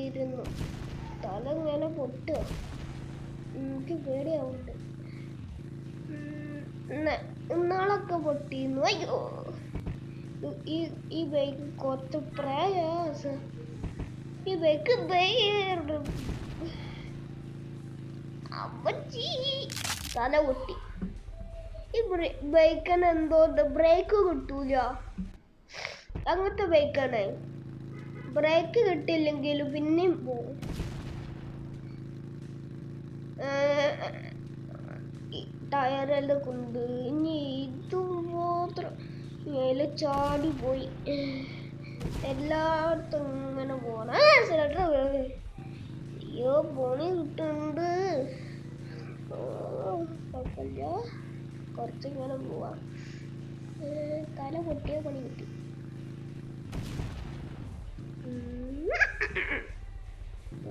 ഇരുന്നു. തല ഇങ്ങനെ പൊട്ടുക. എനിക്ക് പേടിയാവുന്നുണ്ട്. ഇന്നാളൊക്കെ പൊട്ടിയിരുന്നു. അയ്യോ, ഈ ബൈക്ക് കുറച്ച് പ്രയാസം. ഈ ബൈക്ക് അമ്മച്ചി തല പൊട്ടി. ഈ ബൈക്കിന് എന്തോ ബ്രേക്ക് കിട്ടൂല. അങ്ങനത്തെ ബൈക്കാണ്. ബ്രേക്ക് കിട്ടില്ലെങ്കിലും പിന്നെയും പോകും. ടയറെല്ലാം കൊണ്ട് ഇനി ഇതുമാത്രം മേലെ ചാടി പോയി. എല്ലായിടത്തും ഇങ്ങനെ പോണ അയ്യോ പോണി കിട്ടുന്നുണ്ട്. കുഴപ്പമില്ല, കുറച്ചിങ്ങനെ പോവാം. തല പൊട്ടിയ പണി കിട്ടി.